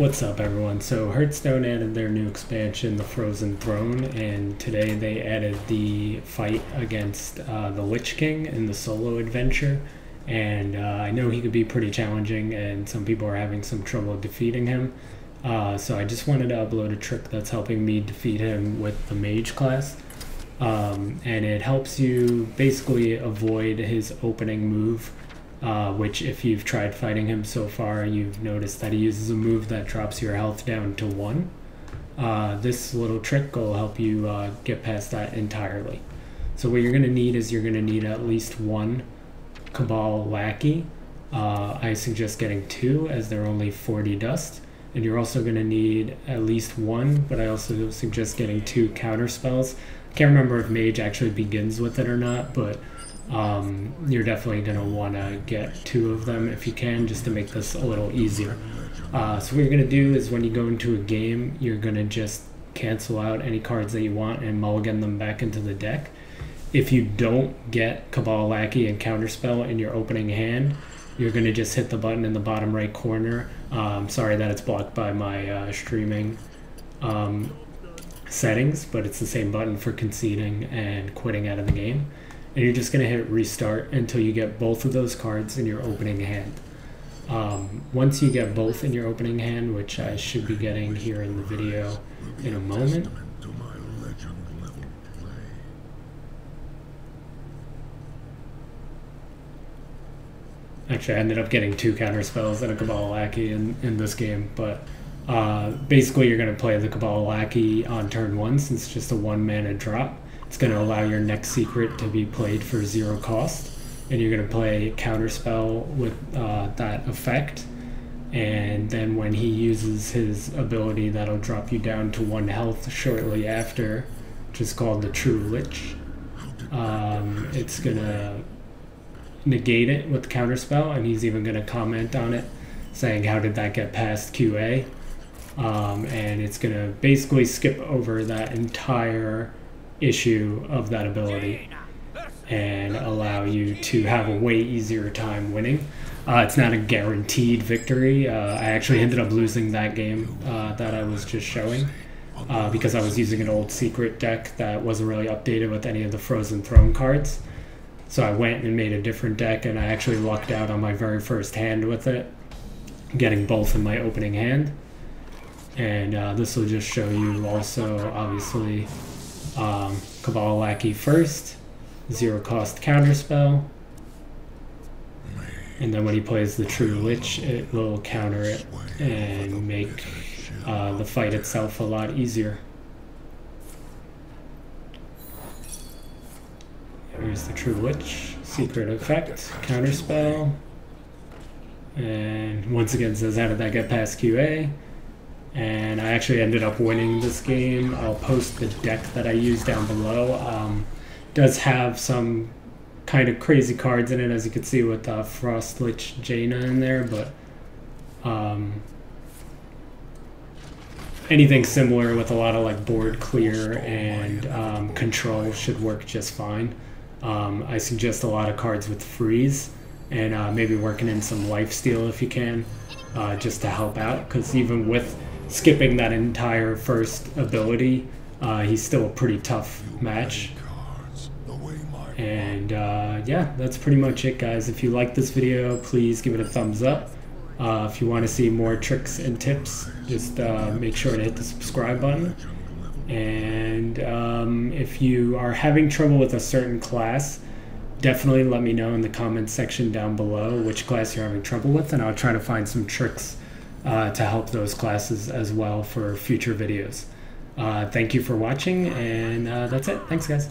What's up, everyone? So Hearthstone added their new expansion, the Frozen Throne, and today they added the fight against the Lich King in the solo adventure. And I know he could be pretty challenging, and some people are having some trouble defeating him. So I just wanted to upload a trick that's helping me defeat him with the Mage class. And it helps you basically avoid his opening move. Which if you've tried fighting him so far, you've noticed that he uses a move that drops your health down to 1. This little trick will help you get past that entirely. So what you're going to need is you're going to need at least 1 Kabal Lackey. I suggest getting 2 as they're only 40 dust. And you're also going to need at least 1, but I also suggest getting 2 Counterspells. I can't remember if Mage actually begins with it or not, but you're definitely going to want to get 2 of them if you can, just to make this a little easier. So what you're going to do is when you go into a game, you're going to just cancel out any cards that you want and mulligan them back into the deck. If you don't get Kabal Lackey and Counterspell in your opening hand, you're going to just hit the button in the bottom right corner. Sorry that it's blocked by my streaming settings, but it's the same button for conceding and quitting out of the game. And you're just going to hit restart until you get both of those cards in your opening hand. Once you get both in your opening hand, which I should be getting here in the video in a moment. Actually, I ended up getting 2 Counterspells and a Kabal Lackey in this game, but basically you're going to play the Kabal Lackey on turn 1 since it's just a 1 mana drop. It's going to allow your next secret to be played for 0 cost, and you're going to play Counterspell with that effect, and then when he uses his ability that'll drop you down to 1 health shortly after, which is called the True Lich, it's going to negate it with Counterspell, and he's even going to comment on it saying how did that get past QA, and it's going to basically skip over that entire issue of that ability and allow you to have a way easier time winning. It's not a guaranteed victory. I actually ended up losing that game that I was just showing because I was using an old secret deck that wasn't really updated with any of the Frozen Throne cards. So I went and made a different deck, and I actually lucked out on my very first hand with it, getting both in my opening hand. And this will just show you also, obviously, Kabal Lackey first, 0 cost Counterspell, and then when he plays the True Lich, it will counter it and make the fight itself a lot easier. Here's the True Lich, secret effect, Counterspell, and once again says how did that get past QA. And I actually ended up winning this game. I'll post the deck that I used down below. Does have some kind of crazy cards in it, as you can see with Frostbolt Jaina in there, but anything similar with a lot of like board clear and control should work just fine. I suggest a lot of cards with freeze and maybe working in some lifesteal if you can, just to help out, because even with skipping that entire first ability, he's still a pretty tough match. And yeah, that's pretty much it, guys. If you like this video, please give it a thumbs up. If you want to see more tricks and tips, just make sure to hit the subscribe button. And if you are having trouble with a certain class, definitely let me know in the comments section down below which class you're having trouble with, and I'll try to find some tricks to help those classes as well for future videos. Thank you for watching, and that's it. Thanks, guys.